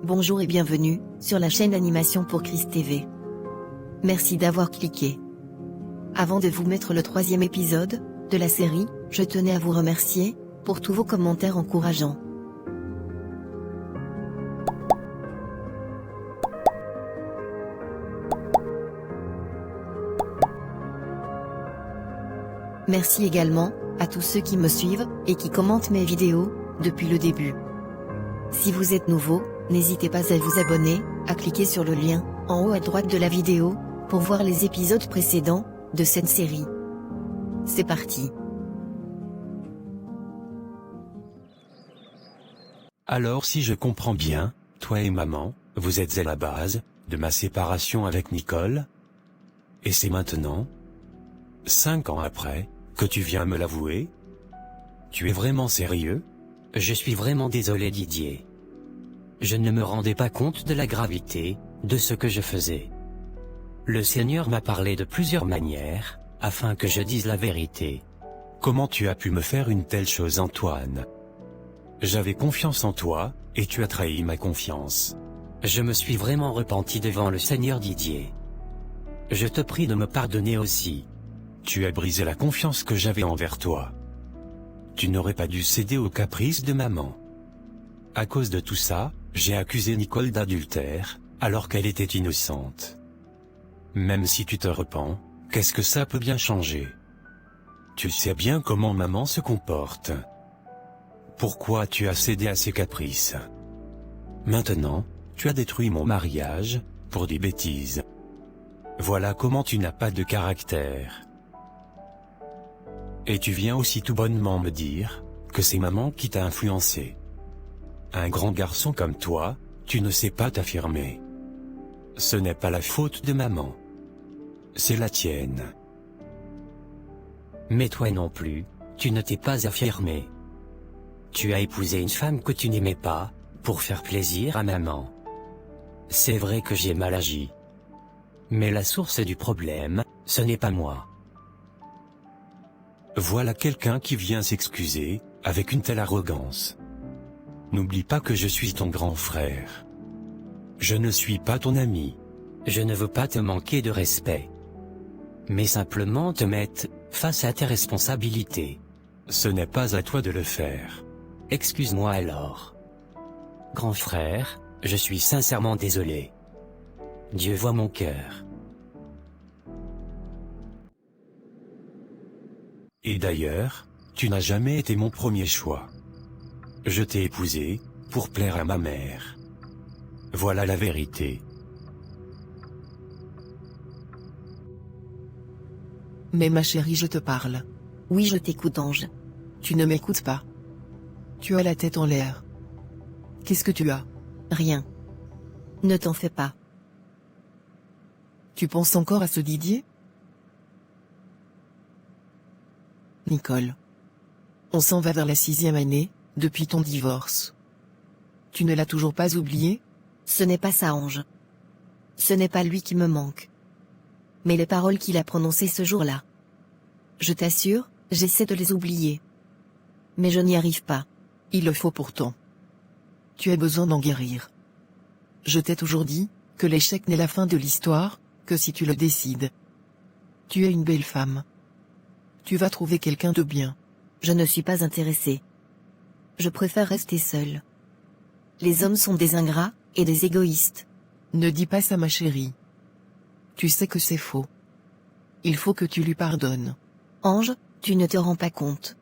Bonjour et bienvenue sur la chaîne Animation pour Chris TV. Merci d'avoir cliqué. Avant de vous mettre le 3e épisode de la série, je tenais à vous remercier pour tous vos commentaires encourageants. Merci également à tous ceux qui me suivent et qui commentent mes vidéos depuis le début. Si vous êtes nouveau, n'hésitez pas à vous abonner, à cliquer sur le lien en haut à droite de la vidéo pour voir les épisodes précédents de cette série. C'est parti. Alors si je comprends bien, toi et maman, vous êtes à la base de ma séparation avec Nicole? Et c'est maintenant, 5 ans après, que tu viens me l'avouer? Tu es vraiment sérieux? Je suis vraiment désolé Didier. Je ne me rendais pas compte de la gravité de ce que je faisais. Le Seigneur m'a parlé de plusieurs manières, afin que je dise la vérité. Comment tu as pu me faire une telle chose, Antoine? J'avais confiance en toi, et tu as trahi ma confiance. Je me suis vraiment repenti devant le Seigneur Didier. Je te prie de me pardonner aussi. Tu as brisé la confiance que j'avais envers toi. Tu n'aurais pas dû céder aux caprices de maman. À cause de tout ça, j'ai accusé Nicole d'adultère, alors qu'elle était innocente. Même si tu te repens, qu'est-ce que ça peut bien changer? Tu sais bien comment maman se comporte. Pourquoi tu as cédé à ses caprices? Maintenant, tu as détruit mon mariage, pour des bêtises. Voilà comment tu n'as pas de caractère. Et tu viens aussi tout bonnement me dire que c'est maman qui t'a influencé. Un grand garçon comme toi, tu ne sais pas t'affirmer. Ce n'est pas la faute de maman. C'est la tienne. Mais toi non plus, tu ne t'es pas affirmé. Tu as épousé une femme que tu n'aimais pas, pour faire plaisir à maman. C'est vrai que j'ai mal agi. Mais la source du problème, ce n'est pas moi. Voilà quelqu'un qui vient s'excuser, avec une telle arrogance. N'oublie pas que je suis ton grand frère. Je ne suis pas ton ami. Je ne veux pas te manquer de respect. Mais simplement te mettre face à tes responsabilités. Ce n'est pas à toi de le faire. Excuse-moi alors. Grand frère, je suis sincèrement désolé. Dieu voit mon cœur. Et d'ailleurs, tu n'as jamais été mon premier choix. Je t'ai épousé, pour plaire à ma mère. Voilà la vérité. Mais ma chérie, je te parle. Oui, je t'écoute, Ange. Tu ne m'écoutes pas. Tu as la tête en l'air. Qu'est-ce que tu as? Rien. Ne t'en fais pas. Tu penses encore à ce Didier? Nicole. On s'en va vers la 6e année, depuis ton divorce. Tu ne l'as toujours pas oublié? Ce n'est pas ça, Ange. Ce n'est pas lui qui me manque. Mais les paroles qu'il a prononcées ce jour-là. Je t'assure, j'essaie de les oublier. Mais je n'y arrive pas. Il le faut pourtant. Tu as besoin d'en guérir. Je t'ai toujours dit que l'échec n'est la fin de l'histoire, que si tu le décides. Tu es une belle femme. Tu vas trouver quelqu'un de bien. Je ne suis pas intéressée. Je préfère rester seule. Les hommes sont des ingrats et des égoïstes. Ne dis pas ça, ma chérie. Tu sais que c'est faux. Il faut que tu lui pardonnes. Ange, tu ne te rends pas compte.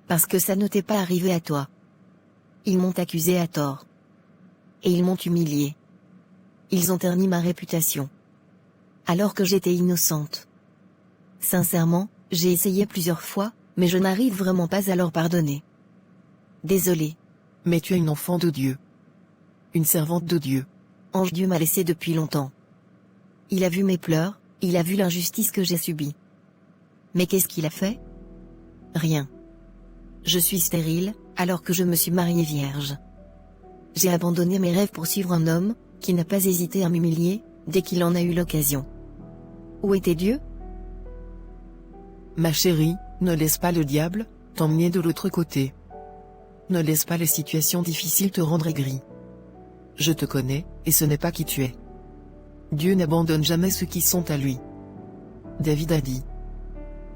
Parce que ça ne t'est pas arrivé à toi. Ils m'ont accusé à tort. Et ils m'ont humiliée. Ils ont terni ma réputation. Alors que j'étais innocente. Sincèrement, j'ai essayé plusieurs fois, mais je n'arrive vraiment pas à leur pardonner. Désolée. Mais tu es une enfant de Dieu. Une servante de Dieu. Ange, Dieu m'a laissée depuis longtemps. Il a vu mes pleurs, il a vu l'injustice que j'ai subie. Mais qu'est-ce qu'il a fait? Rien. Je suis stérile, alors que je me suis mariée vierge. J'ai abandonné mes rêves pour suivre un homme, qui n'a pas hésité à m'humilier, dès qu'il en a eu l'occasion. Où était Dieu? Ma chérie, ne laisse pas le diable t'emmener de l'autre côté. Ne laisse pas les situations difficiles te rendre aigri. Je te connais, et ce n'est pas qui tu es. Dieu n'abandonne jamais ceux qui sont à lui. David a dit.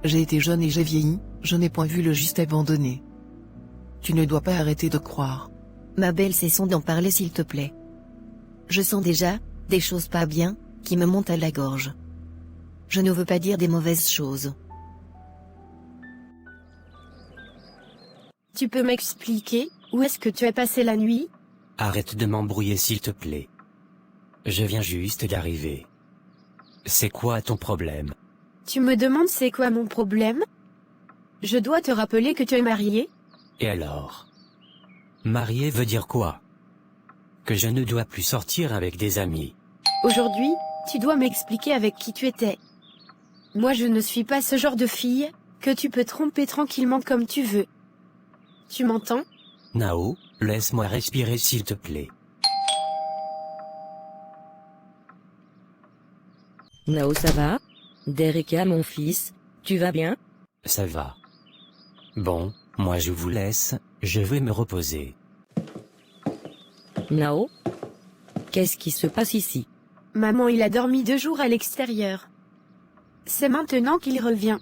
J'ai été jeune et j'ai vieilli, je n'ai point vu le juste abandonné. Tu ne dois pas arrêter de croire. Ma belle, cessons d'en parler s'il te plaît. Je sens déjà, des choses pas bien, qui me montent à la gorge. Je ne veux pas dire des mauvaises choses. Tu peux m'expliquer, où est-ce que tu as passé la nuit? Arrête de m'embrouiller s'il te plaît. Je viens juste d'arriver. C'est quoi ton problème? Tu me demandes c'est quoi mon problème? Je dois te rappeler que tu es marié? Et alors? Marié veut dire quoi? Que je ne dois plus sortir avec des amis. Aujourd'hui, tu dois m'expliquer avec qui tu étais. Moi je ne suis pas ce genre de fille, que tu peux tromper tranquillement comme tu veux. Tu m'entends? Nao, laisse-moi respirer s'il te plaît. Nao, ça va? Dereka, mon fils, tu vas bien? Ça va. Bon, moi je vous laisse, je vais me reposer. Nao? Qu'est-ce qui se passe ici? Maman, il a dormi 2 jours à l'extérieur. C'est maintenant qu'il revient.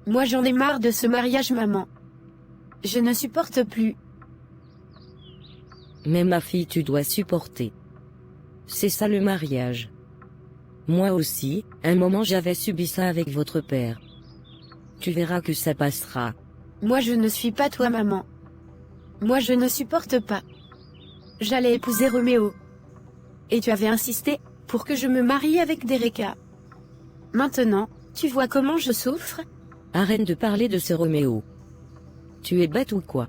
Moi j'en ai marre de ce mariage, maman. Je ne supporte plus. Mais ma fille, tu dois supporter. C'est ça le mariage. Moi aussi, un moment j'avais subi ça avec votre père. Tu verras que ça passera. Moi je ne suis pas toi, maman. Moi je ne supporte pas. J'allais épouser Roméo. Et tu avais insisté pour que je me marie avec Dereka. Maintenant, tu vois comment je souffre? Arrête de parler de ce Roméo. Tu es bête ou quoi?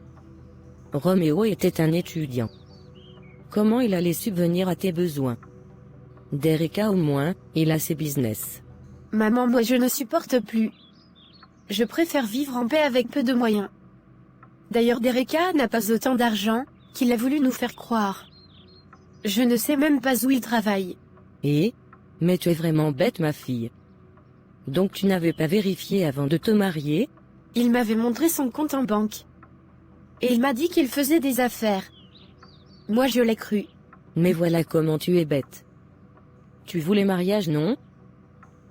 Roméo était un étudiant. Comment il allait subvenir à tes besoins? Dereka au moins, il a ses business. Maman, moi je ne supporte plus. Je préfère vivre en paix avec peu de moyens. D'ailleurs Dereka n'a pas autant d'argent qu'il a voulu nous faire croire. Je ne sais même pas où il travaille. Mais tu es vraiment bête, ma fille. Donc tu n'avais pas vérifié avant de te marier? Il m'avait montré son compte en banque. Et il m'a dit qu'il faisait des affaires. Moi je l'ai cru. Mais voilà comment tu es bête. Tu voulais mariage, non?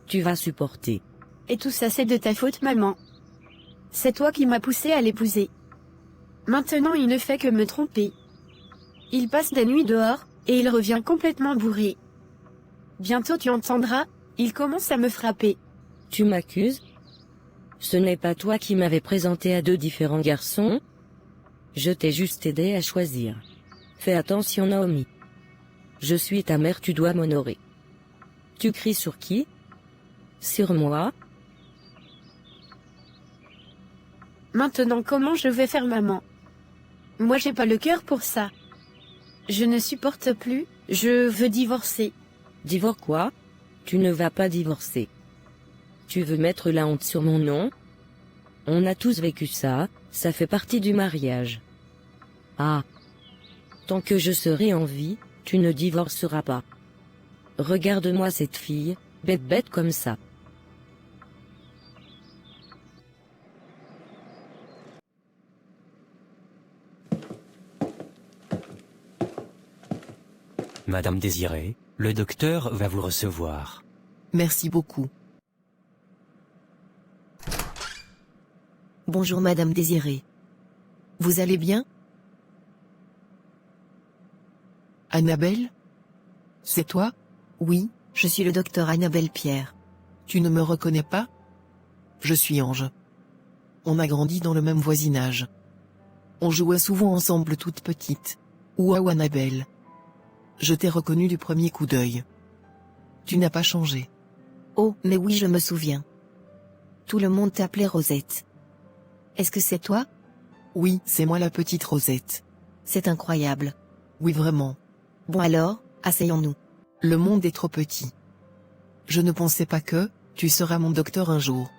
Tu vas supporter. Et tout ça c'est de ta faute, maman. C'est toi qui m'as poussé à l'épouser. Maintenant il ne fait que me tromper. Il passe des nuits dehors, et il revient complètement bourré. Bientôt tu entendras, il commence à me frapper. Tu m'accuses? Ce n'est pas toi qui m'avais présenté à 2 différents garçons? Je t'ai juste aidé à choisir. Fais attention, Naomi. Je suis ta mère, tu dois m'honorer. Tu cries sur qui? Sur moi? Maintenant comment je vais faire, maman? Moi j'ai pas le cœur pour ça. Je ne supporte plus, je veux divorcer. Divorce quoi? Tu ne vas pas divorcer. Tu veux mettre la honte sur mon nom? On a tous vécu ça, ça fait partie du mariage. Ah. Tant que je serai en vie, tu ne divorceras pas. Regarde-moi cette fille, bête comme ça. Madame Désirée, le docteur va vous recevoir. Merci beaucoup. Bonjour Madame Désirée. Vous allez bien? Annabelle? C'est toi? Oui, je suis le docteur Annabelle Pierre. Tu ne me reconnais pas? Je suis Ange. On a grandi dans le même voisinage. On jouait souvent ensemble toute petite. Ouah Annabelle. Je t'ai reconnu du premier coup d'œil. Tu n'as pas changé. Oh, mais oui, je me souviens. Tout le monde t'appelait Rosette. Est-ce que c'est toi? Oui, c'est moi la petite Rosette. C'est incroyable. Oui, vraiment. Bon alors, asseyons-nous. Le monde est trop petit. Je ne pensais pas que tu seras mon docteur un jour.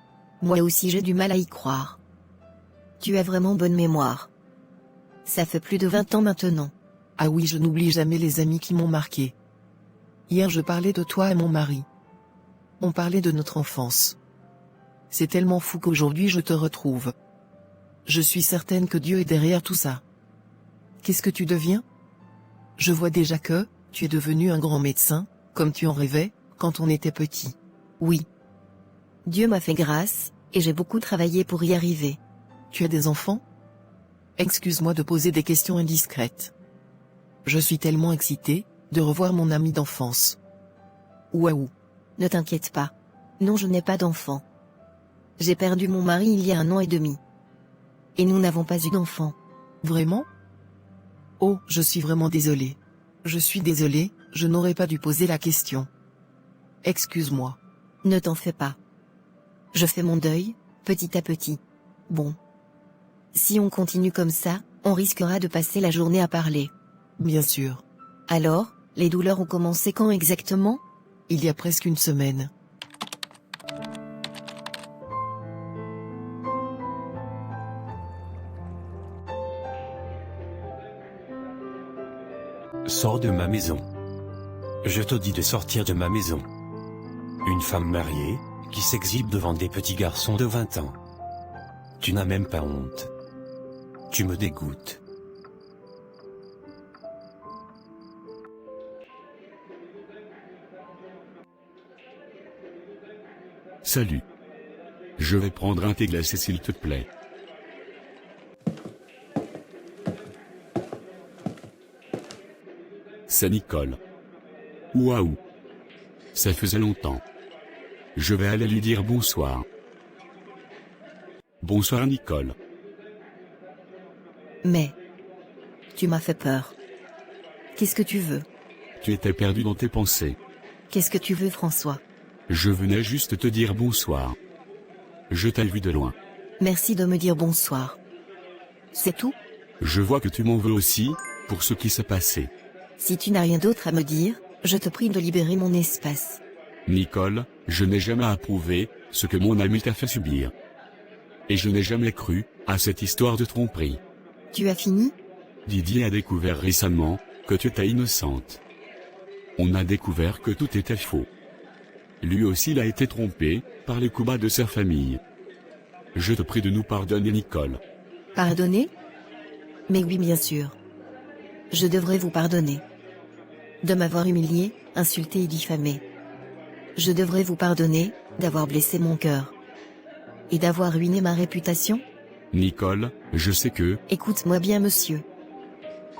Moi aussi j'ai du mal à y croire. Tu as vraiment bonne mémoire. Ça fait plus de 20 ans maintenant. Ah oui, je n'oublie jamais les amis qui m'ont marqué. Hier je parlais de toi à mon mari. On parlait de notre enfance. C'est tellement fou qu'aujourd'hui je te retrouve. Je suis certaine que Dieu est derrière tout ça. Qu'est-ce que tu deviens? Je vois déjà que, tu es devenu un grand médecin, comme tu en rêvais, quand on était petit. Oui. Dieu m'a fait grâce, et j'ai beaucoup travaillé pour y arriver. Tu as des enfants? Excuse-moi de poser des questions indiscrètes. Je suis tellement excité de revoir mon ami d'enfance. Waouh. Ne t'inquiète pas. Non, je n'ai pas d'enfant. J'ai perdu mon mari il y a 1 an et demi. Et nous n'avons pas eu d'enfant. Vraiment? Oh, je suis vraiment désolé. Je suis désolé, je n'aurais pas dû poser la question. Excuse-moi. Ne t'en fais pas. Je fais mon deuil, petit à petit. Bon. Si on continue comme ça, on risquera de passer la journée à parler. Bien sûr. Alors, les douleurs ont commencé quand exactement? Il y a presque 1 semaine. Sors de ma maison. Je te dis de sortir de ma maison. Une femme mariée, qui s'exhibe devant des petits garçons de 20 ans. Tu n'as même pas honte. Tu me dégoûtes. Salut. Je vais prendre un thé glacé s'il te plaît. C'est Nicole. Waouh. Ça faisait longtemps. Je vais aller lui dire bonsoir. Bonsoir Nicole. Mais... tu m'as fait peur. Qu'est-ce que tu veux? Tu étais perdu dans tes pensées. Qu'est-ce que tu veux, François? Je venais juste te dire bonsoir. Je t'ai vu de loin. Merci de me dire bonsoir. C'est tout? Je vois que tu m'en veux aussi, pour ce qui s'est passé. Si tu n'as rien d'autre à me dire, je te prie de libérer mon espace. Nicole, je n'ai jamais approuvé ce que mon ami t'a fait subir. Et je n'ai jamais cru à cette histoire de tromperie. Tu as fini? Didier a découvert récemment que tu étais innocente. On a découvert que tout était faux. Lui aussi il a été trompé par les coups bas de sa famille. Je te prie de nous pardonner Nicole. Pardonner? Mais oui, bien sûr. Je devrais vous pardonner. De m'avoir humilié, insulté et diffamé. Je devrais vous pardonner d'avoir blessé mon cœur. Et d'avoir ruiné ma réputation? Nicole, je sais que... Écoute-moi bien, monsieur.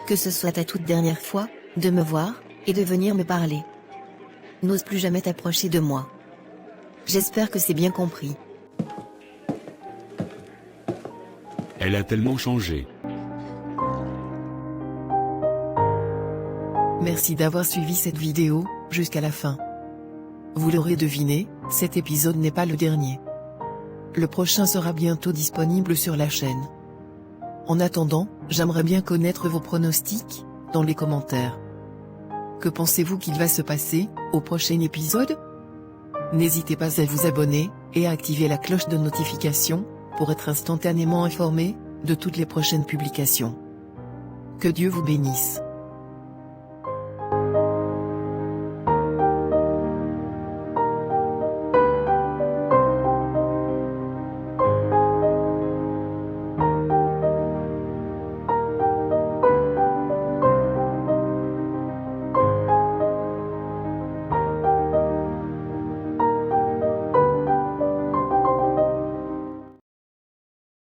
Que ce soit ta toute dernière fois, de me voir, et de venir me parler. N'ose plus jamais t'approcher de moi. J'espère que c'est bien compris. Elle a tellement changé. Merci d'avoir suivi cette vidéo, jusqu'à la fin. Vous l'aurez deviné, cet épisode n'est pas le dernier. Le prochain sera bientôt disponible sur la chaîne. En attendant, j'aimerais bien connaître vos pronostics, dans les commentaires. Que pensez-vous qu'il va se passer, au prochain épisode? N'hésitez pas à vous abonner, et à activer la cloche de notification, pour être instantanément informé, de toutes les prochaines publications. Que Dieu vous bénisse.